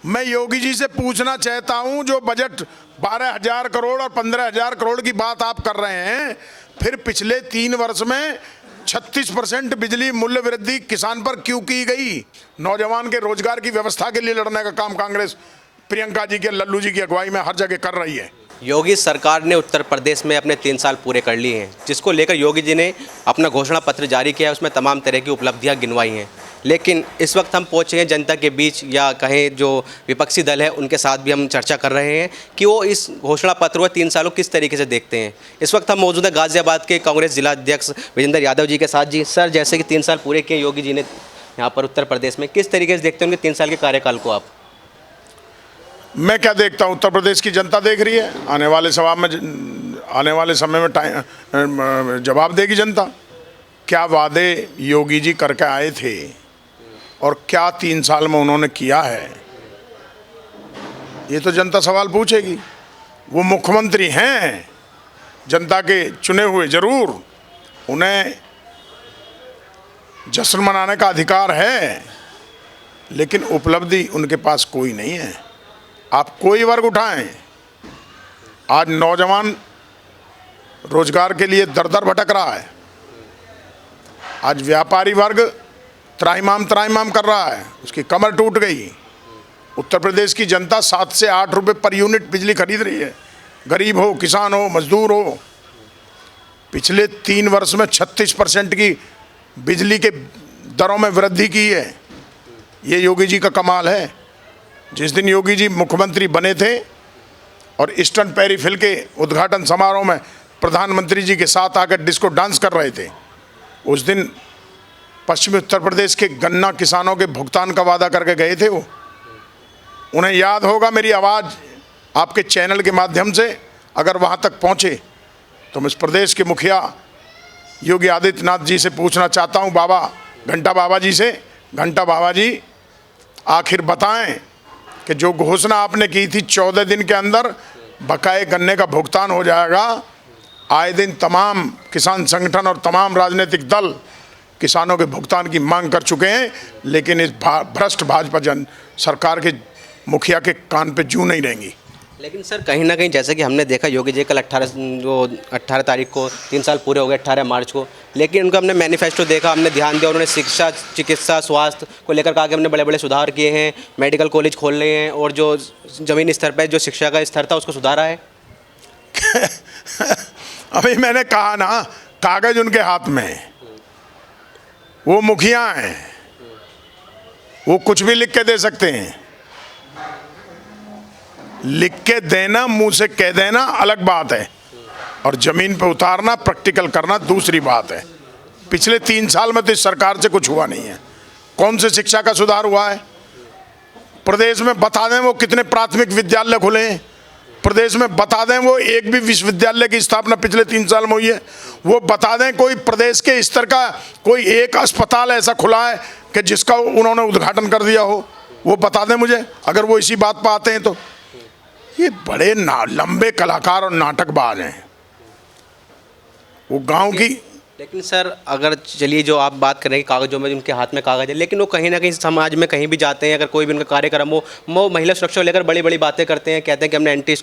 मैं योगी जी से पूछना चाहता हूं, जो बजट 12,000 करोड़ और 15,000 करोड़ की बात आप कर रहे हैं, फिर पिछले 3 वर्ष में 36% बिजली मूल्य वृद्धि किसान पर क्यों की गई? नौजवान के रोजगार की व्यवस्था के लिए लड़ने का काम कांग्रेस प्रियंका जी के, लल्लू जी की अगुवाई में हर जगह कर रही है। योगी सरकार ने उत्तर प्रदेश में अपने 3 साल पूरे कर लिए हैं, जिसको लेकर योगी जी ने अपना घोषणा पत्र जारी किया है। उसमें तमाम तरह की उपलब्धियां गिनवाई हैं। लेकिन इस वक्त हम पहुंचे हैं जनता के बीच, या कहें जो विपक्षी दल है उनके साथ भी हम चर्चा कर रहे हैं कि वो इस घोषणा पत्र को 3 सालों किस तरीके से देखते हैं। इस वक्त हम मौजूद हैं गाज़ियाबाद के कांग्रेस जिला अध्यक्ष विजेंद्र यादव जी के साथ। जी सर, जैसे कि 3 साल पूरे किए योगी जी ने यहाँ पर उत्तर प्रदेश में, किस तरीके से देखते हैं उनके 3 साल के कार्यकाल को आप? मैं क्या देखता हूँ, उत्तर प्रदेश की जनता देख रही है। आने वाले समय में जवाब देगी जनता। क्या वादे योगी जी करके आए थे और क्या 3 साल में उन्होंने किया है, ये तो जनता सवाल पूछेगी। वो मुख्यमंत्री हैं, जनता के चुने हुए, जरूर उन्हें जश्न मनाने का अधिकार है, लेकिन उपलब्धि उनके पास कोई नहीं है। आप कोई वर्ग उठाएं, आज नौजवान रोजगार के लिए दर दर भटक रहा है। आज व्यापारी वर्ग त्राहिमाम कर रहा है, उसकी कमर टूट गई। उत्तर प्रदेश की जनता 7 से 8 रुपए पर यूनिट बिजली खरीद रही है, गरीब हो, किसान हो, मजदूर हो। पिछले 3 वर्ष में 36% की बिजली के दरों में वृद्धि की है। ये योगी जी का कमाल है। जिस दिन योगी जी मुख्यमंत्री बने थे और ईस्टर्न पेरिफेल के उद्घाटन समारोह में प्रधानमंत्री जी के साथ आकर डिस्को डांस कर रहे थे, उस दिन पश्चिमी उत्तर प्रदेश के गन्ना किसानों के भुगतान का वादा करके गए थे वो। उन्हें याद होगा, मेरी आवाज़ आपके चैनल के माध्यम से अगर वहाँ तक पहुँचे तो मैं इस प्रदेश के मुखिया योगी आदित्यनाथ जी से पूछना चाहता हूँ, घंटा बाबा जी आखिर बताएं कि जो घोषणा आपने की थी 14 दिन के अंदर बकाए गन्ने का भुगतान हो जाएगा। आए दिन तमाम किसान संगठन और तमाम राजनीतिक दल किसानों के भुगतान की मांग कर चुके हैं, लेकिन इस भ्रष्ट भाजपा सरकार के मुखिया के कान पे जूं नहीं रहेंगी। लेकिन सर, कहीं ना कहीं जैसे कि हमने देखा योगी जी कल 18 तारीख को 3 साल पूरे हो गए, 18 मार्च को, लेकिन उनका हमने मैनिफेस्टो देखा, हमने ध्यान दिया, उन्होंने शिक्षा, चिकित्सा, स्वास्थ्य को लेकर कहा कि हमने बड़े बड़े सुधार किए हैं, मेडिकल कॉलेज खोल रहे हैं और जो ज़मीनी स्तर पर जो शिक्षा का स्तर था उसको सुधारा है। अभी मैंने कहा ना, कागज उनके हाथ में, वो मुखिया हैं, वो कुछ भी लिख के दे सकते हैं। लिख के देना, मुंह से कह देना अलग बात है, और जमीन पे उतारना, प्रैक्टिकल करना दूसरी बात है। पिछले 3 साल में तो इस सरकार से कुछ हुआ नहीं है। कौन से शिक्षा का सुधार हुआ है प्रदेश में? बता दें वो कितने प्राथमिक विद्यालय खुले हैं प्रदेश में? बता दें वो एक भी विश्वविद्यालय की स्थापना पिछले 3 साल में हुई है? वो बता दें कोई प्रदेश के स्तर का कोई एक अस्पताल ऐसा खुला है कि जिसका उन्होंने उद्घाटन कर दिया हो? वो बता दें मुझे, अगर वो इसी बात पर आते हैं तो। ये बड़े लंबे कलाकार और नाटकबाज हैं वो गांव की। लेकिन सर, अगर चलिए जो आप बात कर रहे हैं कागजों में, उनके हाथ में कागज है, लेकिन वो कहीं ना कहीं समाज में कहीं भी जाते हैं, अगर कोई भी उनका कार्यक्रम हो, वो महिला सुरक्षा को लेकर बड़ी बड़ी बातें करते हैं, कहते हैं कि हमने एंटी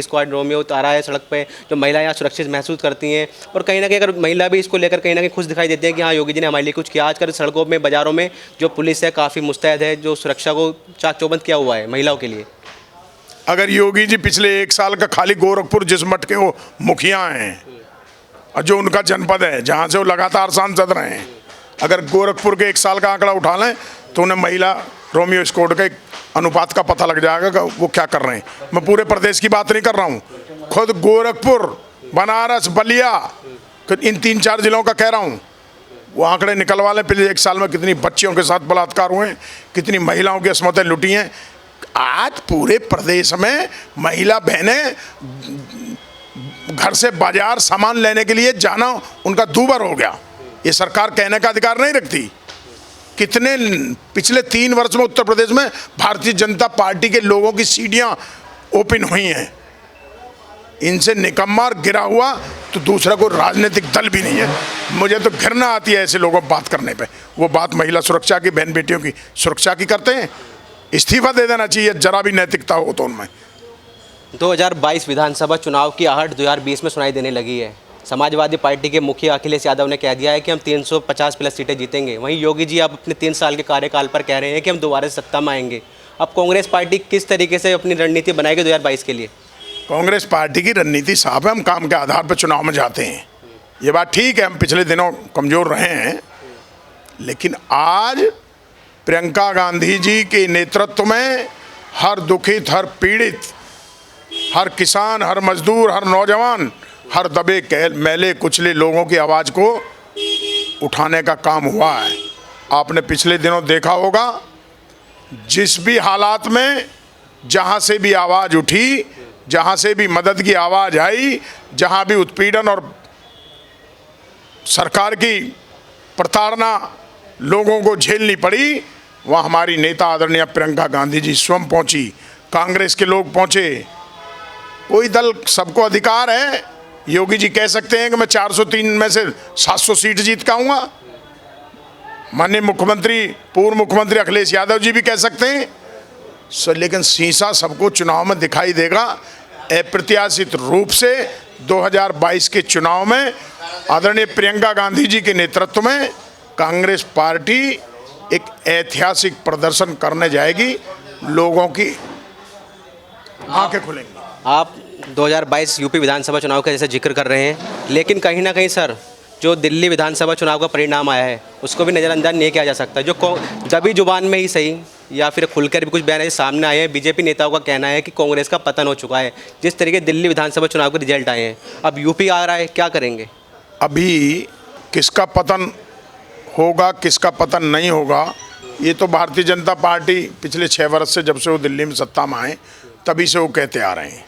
स्क्वाड रोमियो उतारा है सड़क पे, जो महिलाएं यहाँ सुरक्षित महसूस करती हैं। और कहीं ना कहीं अगर महिला भी इसको लेकर कहीं ना कहीं खुश दिखाई देती है कि हाँ योगी जी ने हमारे लिए कुछ किया। आजकल सड़कों में, बाज़ारों में जो पुलिस है काफ़ी मुस्तैद है, जो सुरक्षा को चाक चौबंद किया हुआ है महिलाओं के लिए। अगर योगी जी पिछले 1 साल का खाली गोरखपुर जिस मठ के वो मुखिया हैं और जो उनका जनपद है जहाँ से वो लगातार सांसद रहे हैं, अगर गोरखपुर के 1 साल का आंकड़ा उठा लें तो उन्हें महिला रोमियो स्क्वाड के अनुपात का पता लग जाएगा कि वो क्या कर रहे हैं। मैं पूरे प्रदेश की बात नहीं कर रहा हूँ, खुद गोरखपुर, बनारस, बलिया, इन 3-4 जिलों का कह रहा हूँ। वो आंकड़े निकलवा लें, पिछले 1 साल में कितनी बच्चियों के साथ बलात्कार हुए हैं, कितनी महिलाओं की असमतें लुटी हैं। आज पूरे प्रदेश में महिला बहनें घर से बाजार सामान लेने के लिए जाना उनका दूभर हो गया। ये सरकार कहने का अधिकार नहीं रखती। कितने पिछले 3 वर्ष में उत्तर प्रदेश में भारतीय जनता पार्टी के लोगों की सीढ़ियां ओपन हुई हैं। इनसे निकम्मा और गिरा हुआ तो दूसरा कोई राजनीतिक दल भी नहीं है। मुझे तो घृणा आती है ऐसे लोगों पर बात करने पे। वो बात महिला सुरक्षा की, बहन बेटियों की सुरक्षा की करते हैं, इस्तीफा दे देना चाहिए, जरा भी नैतिकता हो तो उनमें। 2022 विधानसभा चुनाव की आहट 2020 में सुनाई देने लगी है। समाजवादी पार्टी के मुखिया अखिलेश यादव ने कह दिया है कि हम 350 प्लस सीटें जीतेंगे। वहीं योगी जी अब अपने 3 साल के कार्यकाल पर कह रहे हैं कि हम दोबारा से सत्ता में आएंगे। अब कांग्रेस पार्टी किस तरीके से अपनी रणनीति बनाएगी 2022 के लिए? कांग्रेस पार्टी की रणनीति साफ है, हम काम के आधार पर चुनाव में जाते हैं। ये बात ठीक है, हम पिछले दिनों कमज़ोर रहे हैं, लेकिन आज प्रियंका गांधी जी के नेतृत्व में हर दुखित, हर पीड़ित, हर किसान, हर मजदूर, हर नौजवान, हर दबे मैले कुचले लोगों की आवाज़ को उठाने का काम हुआ है। आपने पिछले दिनों देखा होगा, जिस भी हालात में जहाँ से भी आवाज़ उठी, जहाँ से भी मदद की आवाज़ आई, जहाँ भी उत्पीड़न और सरकार की प्रताड़ना लोगों को झेलनी पड़ी, वहाँ हमारी नेता आदरणीय प्रियंका गांधी जी स्वयं पहुँची, कांग्रेस के लोग पहुँचे। कोई दल, सबको अधिकार है। योगी जी कह सकते हैं कि मैं 403 में से 700 सीट जीत के आऊँगा। माननीय मुख्यमंत्री, पूर्व मुख्यमंत्री अखिलेश यादव जी भी कह सकते हैं। लेकिन शीशा सबको चुनाव में दिखाई देगा। अप्रत्याशित रूप से 2022 के चुनाव में आदरणीय प्रियंका गांधी जी के नेतृत्व में कांग्रेस पार्टी एक ऐतिहासिक प्रदर्शन करने जाएगी। लोगों की आंखें खुलेंगी। आप 2022 यूपी विधानसभा चुनाव का जैसे जिक्र कर रहे हैं, लेकिन कहीं ना कहीं सर, जो दिल्ली विधानसभा चुनाव का परिणाम आया है उसको भी नज़रअंदाज नहीं किया जा सकता। जो जबी जुबान में ही सही या फिर खुलकर भी कुछ बयान ऐसे सामने आए हैं। बीजेपी नेताओं का कहना है कि कांग्रेस का पतन हो चुका है, जिस तरीके दिल्ली विधानसभा चुनाव के रिजल्ट आए हैं। अब यूपी आ रहा है, क्या करेंगे? अभी किसका पतन होगा, किसका पतन नहीं होगा, ये तो भारतीय जनता पार्टी पिछले 6 वर्ष से, जब से वो दिल्ली में सत्ता में आए, तभी से वो कहते आ रहे हैं।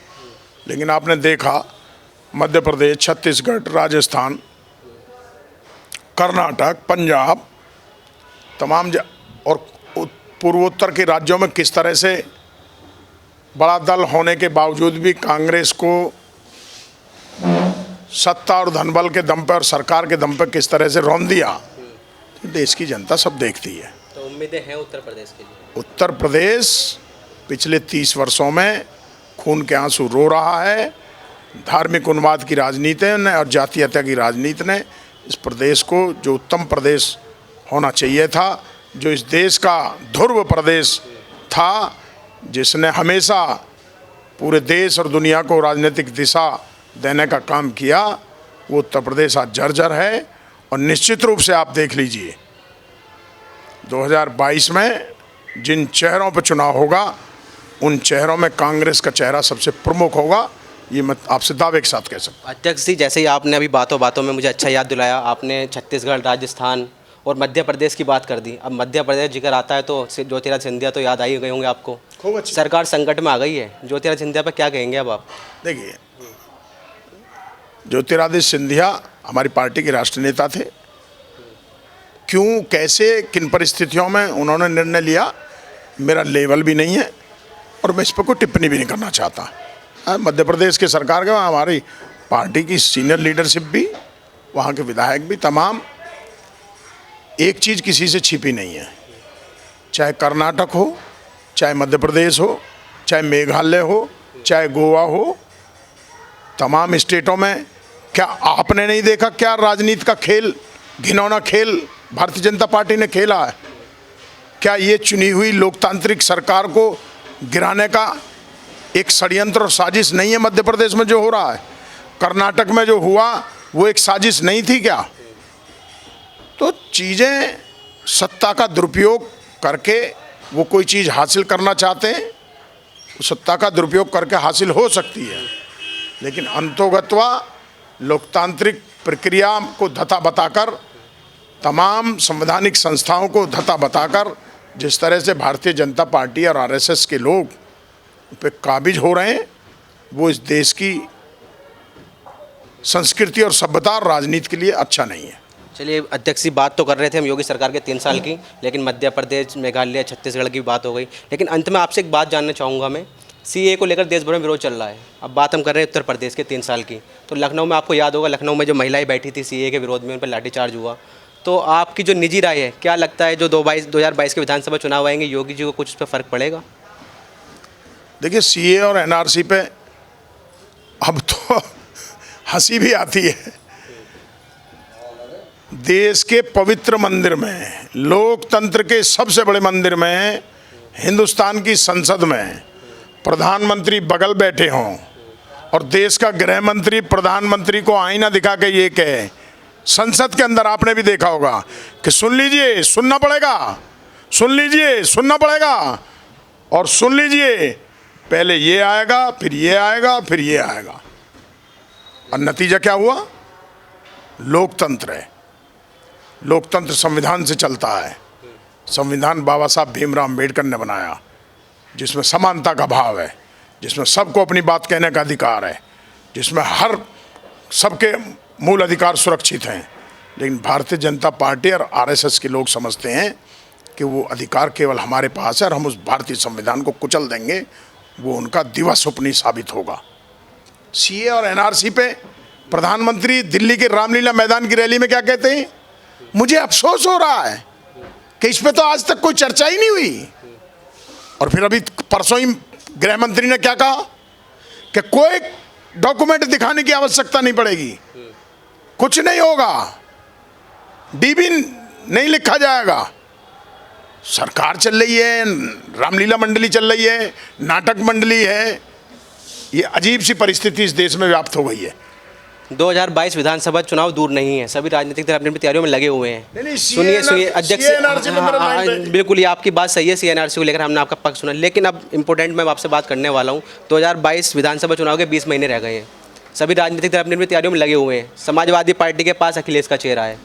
लेकिन आपने देखा, मध्य प्रदेश, छत्तीसगढ़, राजस्थान, कर्नाटक, पंजाब, तमाम और पूर्वोत्तर के राज्यों में किस तरह से बड़ा दल होने के बावजूद भी कांग्रेस को सत्ता और धनबल के दम पर और सरकार के दम पर किस तरह से रौंद दिया, देश की जनता सब देखती है। तो उम्मीदें हैं उत्तर प्रदेश के लिए? उत्तर प्रदेश पिछले 30 वर्षों में खून के आंसू रो रहा है। धार्मिक उन्माद की राजनीति ने और जातीयता की राजनीति ने इस प्रदेश को, जो उत्तम प्रदेश होना चाहिए था, जो इस देश का ध्रुव प्रदेश था, जिसने हमेशा पूरे देश और दुनिया को राजनीतिक दिशा देने का काम किया, वो उत्तर प्रदेश आज जर्जर है। और निश्चित रूप से आप देख लीजिए, 2022 में जिन चेहरों पर चुनाव होगा, उन चेहरों में कांग्रेस का चेहरा सबसे प्रमुख होगा। ये मैं आपसे दावे के साथ कह सकता हूँ। अध्यक्ष जी, जैसे ही आपने अभी बातों बातों में मुझे अच्छा याद दिलाया, आपने छत्तीसगढ़, राजस्थान और मध्य प्रदेश की बात कर दी। अब मध्य प्रदेश जिक्र आता है तो ज्योतिरादित्य सिंधिया तो याद आ ही गए होंगे आपको। खूब अच्छी सरकार संकट में आ गई है, ज्योतिरादित्य सिंधिया पर क्या कहेंगे अब आप? देखिए, ज्योतिरादित्य सिंधिया हमारी पार्टी के राष्ट्रीय नेता थे। क्यों, कैसे, किन परिस्थितियों में उन्होंने निर्णय लिया, मेरा लेवल भी नहीं है और मैं इस पर कोई टिप्पणी भी नहीं करना चाहता। मध्य प्रदेश के सरकार के, हमारी पार्टी की सीनियर लीडरशिप भी, वहाँ के विधायक भी, तमाम, एक चीज़ किसी से छिपी नहीं है। चाहे कर्नाटक हो, चाहे मध्य प्रदेश हो, चाहे मेघालय हो, चाहे गोवा हो, तमाम स्टेटों में क्या आपने नहीं देखा क्या राजनीति का खेल, घिनौना खेल भारतीय जनता पार्टी ने खेला है? क्या ये चुनी हुई लोकतांत्रिक सरकार को गिराने का एक षड्यंत्र और साजिश नहीं है? मध्य प्रदेश में जो हो रहा है, कर्नाटक में जो हुआ, वो एक साजिश नहीं थी क्या? तो चीज़ें सत्ता का दुरुपयोग करके वो कोई चीज़ हासिल करना चाहते हैं, सत्ता का दुरुपयोग करके हासिल हो सकती है, लेकिन अंतोगत्वा लोकतांत्रिक प्रक्रिया को धता बताकर, तमाम संवैधानिक संस्थाओं को धता बताकर, जिस तरह से भारतीय जनता पार्टी और आरएसएस के लोग पे काबिज हो रहे हैं, वो इस देश की संस्कृति और सभ्यता और राजनीति के लिए अच्छा नहीं है। चलिए अध्यक्ष जी, बात तो कर रहे थे हम योगी सरकार के 3 साल की, लेकिन मध्य प्रदेश, मेघालय, छत्तीसगढ़ की बात हो गई। लेकिन अंत में आपसे एक बात जानना चाहूँगा मैं, सीए को लेकर देश भर में विरोध चल रहा है। अब बात हम कर रहे हैं उत्तर प्रदेश के 3 साल की, तो लखनऊ में आपको याद होगा, लखनऊ में जो महिलाएं बैठी थी सीए के विरोध में, उन पर लाठीचार्ज हुआ। तो आपकी जो निजी राय है, क्या लगता है जो 2022 के विधानसभा चुनाव आएंगे, योगी जी को कुछ इस पर फ़र्क पड़ेगा? देखिए, सीए और एनआरसी पे अब तो हंसी भी आती है। देश के पवित्र मंदिर में, लोकतंत्र के सबसे बड़े मंदिर में, हिंदुस्तान की संसद में प्रधानमंत्री बगल बैठे हों और देश का गृह मंत्री प्रधानमंत्री को आईना दिखा के ये कहे, संसद के अंदर आपने भी देखा होगा कि सुन लीजिए, सुनना पड़ेगा, सुन लीजिए, सुनना पड़ेगा, और सुन लीजिए, पहले ये आएगा, फिर ये आएगा, फिर ये आएगा। और नतीजा क्या हुआ? लोकतंत्र है। लोकतंत्र संविधान से चलता है। संविधान बाबा साहब भीमराव अम्बेडकर ने बनाया, जिसमें समानता का भाव है, जिसमें सबको अपनी बात कहने का अधिकार है, जिसमें हर सबके मूल अधिकार सुरक्षित हैं। लेकिन भारतीय जनता पार्टी और आरएसएस के लोग समझते हैं कि वो अधिकार केवल हमारे पास है और हम उस भारतीय संविधान को कुचल देंगे। वो उनका दिवा स्वप्नी साबित होगा। सीए और एनआरसी पे प्रधानमंत्री दिल्ली के रामलीला मैदान की रैली में क्या कहते हैं? मुझे अफसोस हो रहा है कि इस पे तो आज तक कोई चर्चा ही नहीं हुई। और फिर अभी परसों ही गृह मंत्री ने क्या कहा कि कोई डॉक्यूमेंट दिखाने की आवश्यकता नहीं पड़ेगी, कुछ नहीं होगा, डीबी नहीं लिखा जाएगा। सरकार चल रही है, रामलीला मंडली चल रही है, नाटक मंडली है। ये अजीब सी परिस्थिति इस देश में व्याप्त हो गई है। 2022 विधानसभा चुनाव दूर नहीं है, सभी राजनीतिक दल अपनी अपनी तैयारियों में लगे हुए हैं। नहीं, सुनिए अध्यक्ष, बिल्कुल ये आपकी बात सही है, सीएनआरसी को लेकर हमने आपका पक्ष सुना। लेकिन अब इम्पोर्टेंट मैं आपसे बात करने वाला हूँ। 2022 विधानसभा चुनाव के 20 महीने रह गए हैं, सभी राजनीतिक दल अपनी अपनी तैयारियों में लगे हुए हैं। समाजवादी पार्टी के पास अखिलेश का चेहरा है,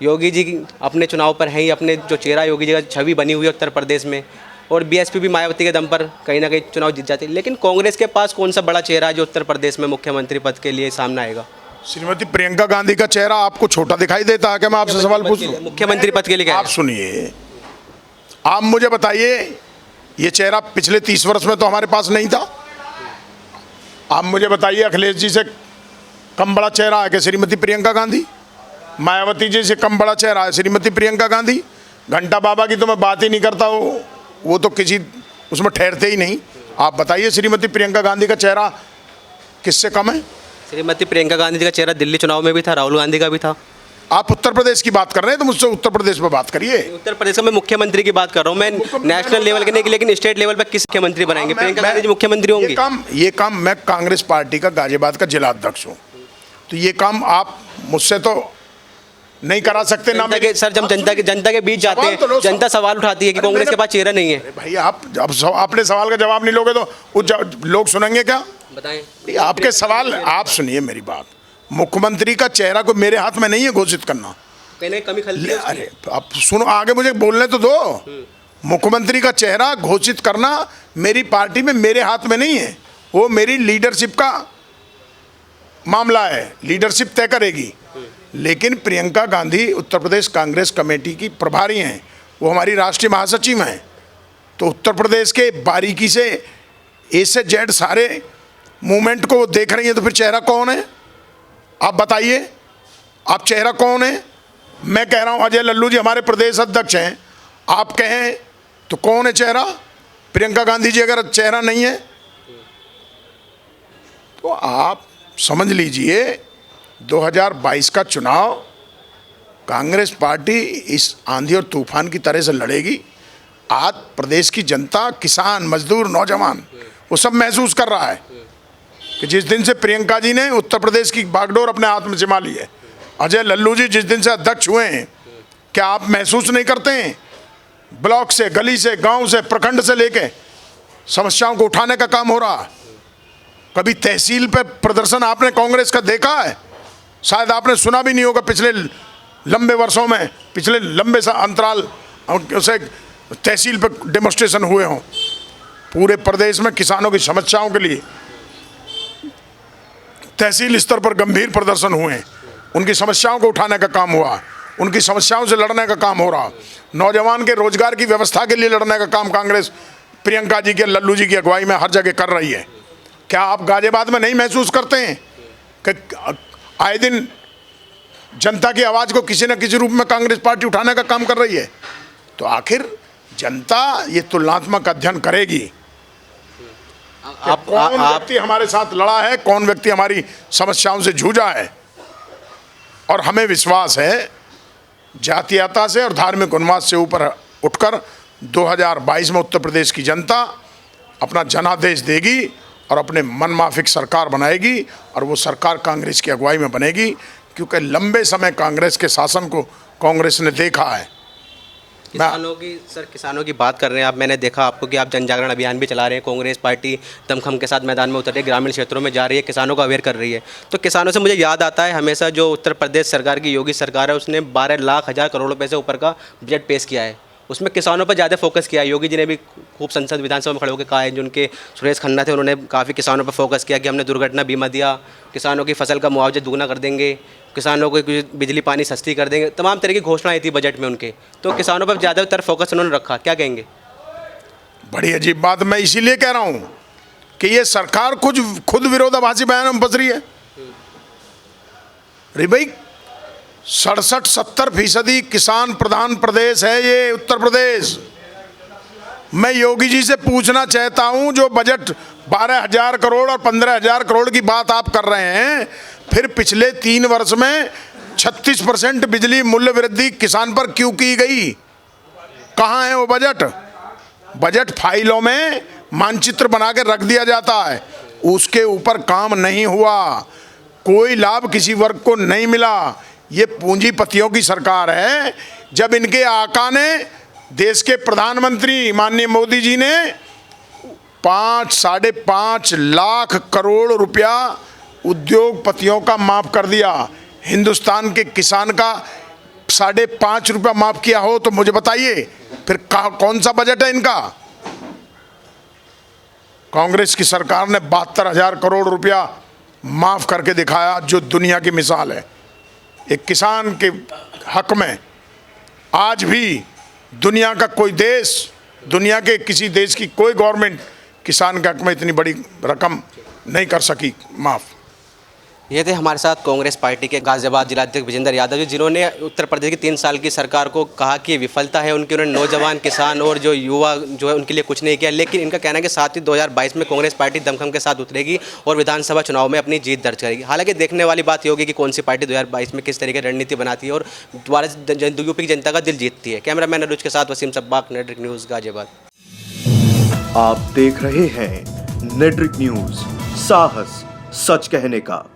योगी जी अपने चुनाव पर हैं ही, अपने जो चेहरा योगी जी का छवि बनी हुई है उत्तर प्रदेश में, और बीएसपी भी मायावती के दम पर कहीं ना कहीं चुनाव जीत जाती है। लेकिन कांग्रेस के पास कौन सा बड़ा चेहरा है जो उत्तर प्रदेश में मुख्यमंत्री पद के लिए सामने आएगा? श्रीमती प्रियंका गांधी का चेहरा आपको छोटा दिखाई देता है? क्या मैं आपसे सवाल पूछ लूं? मुख्यमंत्री पद के लिए क्या? आप सुनिए, आप मुझे बताइए, ये चेहरा पिछले 30 वर्ष में तो हमारे पास नहीं था। आप मुझे बताइए, अखिलेश जी से कम बड़ा चेहरा है क्या श्रीमती प्रियंका गांधी? मायावती जी से कम बड़ा चेहरा है श्रीमती प्रियंका गांधी? घंटा बाबा की तो मैं बात ही नहीं करता, वो तो किसी उसमें ठहरते ही नहीं। आप बताइए, श्रीमती प्रियंका गांधी का चेहरा किससे कम है? श्रीमती प्रियंका गांधी जी का चेहरा दिल्ली चुनाव में भी था, राहुल गांधी का भी था। आप उत्तर प्रदेश की बात कर रहे हैं तो मुझसे उत्तर प्रदेश में बात करिए। उत्तर प्रदेश में मुख्यमंत्री की बात कर रहा हूँ मैं, नेशनल लेवल के नहीं, लेकिन स्टेट लेवल पर किस मुख्यमंत्री बनाएंगे? प्रियंका गांधी जी मुख्यमंत्री होंगी? ये काम मैं कांग्रेस पार्टी का गाजियाबाद का जिला अध्यक्ष हूँ, तो ये काम आप मुझसे तो नहीं करा सकते ना। सर, जब जनता के बीच जाते हैं, जनता सवाल उठाती है कि कांग्रेस के पास चेहरा नहीं है। भाई, आप जब अपने सवाल का जवाब नहीं लोगे तो लोग सुनेंगे क्या? बताएं। आपके सवाल, आप सुनिए मेरी बात। मुख्यमंत्री का चेहरा को मेरे हाथ में नहीं है घोषित करना। कमी खलती है। अरे आप सुनो, आगे मुझे बोलने तो दो। मुख्यमंत्री का चेहरा घोषित करना मेरी पार्टी में, मेरे हाथ में नहीं है। वो मेरी लीडरशिप का मामला है, लीडरशिप तय करेगी। लेकिन प्रियंका गांधी उत्तर प्रदेश कांग्रेस कमेटी की प्रभारी हैं, वो हमारी राष्ट्रीय महासचिव हैं। तो उत्तर प्रदेश के बारीकी से ए से जेड सारे मूवमेंट को देख रही हैं, तो फिर चेहरा कौन है? आप बताइए, आप चेहरा कौन है? मैं कह रहा हूं अजय लल्लू जी हमारे प्रदेश अध्यक्ष हैं, आप कहें तो कौन है चेहरा? प्रियंका गांधी जी अगर चेहरा नहीं है तो आप समझ लीजिए 2022 का चुनाव कांग्रेस पार्टी इस आंधी और तूफान की तरह से लड़ेगी। आज प्रदेश की जनता, किसान, मजदूर, नौजवान, वो सब महसूस कर रहा है कि जिस दिन से प्रियंका जी ने उत्तर प्रदेश की बागडोर अपने हाथ में जमा ली है, अजय लल्लू जी जिस दिन से अध्यक्ष हुए हैं, क्या आप महसूस नहीं करते हैं? ब्लॉक से, गली से, गांव से, प्रखंड से लेके समस्याओं को उठाने का काम हो रहा है। कभी तहसील पे प्रदर्शन आपने कांग्रेस का देखा है? शायद आपने सुना भी नहीं होगा। पिछले लंबे वर्षों में, पिछले लंबे सा अंतराल से तहसील पे डेमोन्स्ट्रेशन हुए हों। पूरे प्रदेश में किसानों की समस्याओं के लिए तहसील स्तर पर गंभीर प्रदर्शन हुए, उनकी समस्याओं को उठाने का काम हुआ, उनकी समस्याओं से लड़ने का काम हो रहा। नौजवान के रोजगार की व्यवस्था के लिए लड़ने का काम कांग्रेस प्रियंका जी के, लल्लू जी की अगुवाई में हर जगह कर रही है। क्या आप गाजियाबाद में नहीं महसूस करते हैं कि आए दिन जनता की आवाज़ को किसी न किसी रूप में कांग्रेस पार्टी उठाने का काम कर रही है। तो आखिर जनता ये तुलनात्मक अध्ययन करेगी कि कौन व्यक्ति हमारे साथ लड़ा है, कौन व्यक्ति हमारी समस्याओं से जूझा है। और हमें विश्वास है जातीयता से और धार्मिक उन्माद से ऊपर उठकर 2022 में उत्तर प्रदेश की जनता अपना जनादेश देगी और अपने मनमाफिक सरकार बनाएगी, और वो सरकार कांग्रेस की अगुवाई में बनेगी, क्योंकि लंबे समय कांग्रेस के शासन को कांग्रेस ने देखा है। किसानों की बात कर रहे हैं आप। मैंने देखा आपको कि आप जन जागरण अभियान भी चला रहे हैं। कांग्रेस पार्टी दमखम के साथ मैदान में उतर रही है, ग्रामीण क्षेत्रों में जा रही है, किसानों को अवेयर कर रही है। तो किसानों से मुझे याद आता है हमेशा जो उत्तर प्रदेश सरकार की योगी सरकार है, उसने 12 लाख हज़ार करोड़ रुपये से ऊपर का बजट पेश किया है। उसमें किसानों पर ज़्यादा फोकस किया है। योगी जी ने भी खूब संसद विधानसभा में खड़े होकर कहा है, जो उनके सुरेश खन्ना थे उन्होंने काफ़ी किसानों पर फोकस किया कि हमने दुर्घटना बीमा दिया, किसानों की फसल का मुआवजा दुगना कर देंगे, किसानों को बिजली पानी सस्ती कर देंगे, तमाम तरह की घोषणाएं थी बजट में उनके। तो किसानों पर ज़्यादातर फोकस उन्होंने रखा। क्या कहेंगे? बड़ी अजीब बात, मैं इसीलिए कह रहा हूँ कि ये सरकार खुद विरोधाभासी बयान में फंस रही है। अरे भाई 67-70% किसान प्रधान प्रदेश है ये उत्तर प्रदेश। मैं योगी जी से पूछना चाहता हूं, जो बजट 12,000 करोड़ और 15,000 करोड़ की बात आप कर रहे हैं, फिर पिछले 3 वर्ष में 36% बिजली मूल्य वृद्धि किसान पर क्यों की गई? कहाँ है वो बजट? बजट फाइलों में मानचित्र बना के रख दिया जाता है, उसके ऊपर काम नहीं हुआ, कोई लाभ किसी वर्ग को नहीं मिला। ये पूंजीपतियों की सरकार है। जब इनके आका ने, देश के प्रधानमंत्री माननीय मोदी जी ने 5-5.5 लाख करोड़ रुपया उद्योगपतियों का माफ कर दिया, हिंदुस्तान के किसान का 5.5 रुपया माफ किया हो, तो मुझे बताइए फिर कौन सा बजट है इनका? कांग्रेस की सरकार ने 72,000 करोड़ रुपया माफ करके दिखाया, जो दुनिया की मिसाल है। एक किसान के हक में आज भी दुनिया का कोई देश, दुनिया के किसी देश की कोई गवर्नमेंट किसान के हक में इतनी बड़ी रकम नहीं कर सकी माफ़। ये थे हमारे साथ कांग्रेस पार्टी के गाजियाबाद जिलाध्यक्ष विजेंद्र यादव जी, जिन्होंने उत्तर प्रदेश की 3 साल की सरकार को कहा कि विफलता है उनकी। उन्होंने नौजवान, किसान और जो युवा जो है उनके लिए कुछ नहीं किया। लेकिन इनका कहना है कि साथ ही 2022 में कांग्रेस पार्टी दमखम के साथ उतरेगी और विधानसभा चुनाव में अपनी जीत दर्ज करेगी। हालांकि देखने वाली बात ये होगी कि कौन सी पार्टी 2022 में किस तरीके की रणनीति बनाती है और दोबारा यूपी की जनता का दिल जीतती है। कैमरामैन अनुज के साथ वसीम सब्बाक, नेटवर्क न्यूज़, गाजियाबाद। आप देख रहे हैं नेटवर्क न्यूज़, साहस सच कहने का।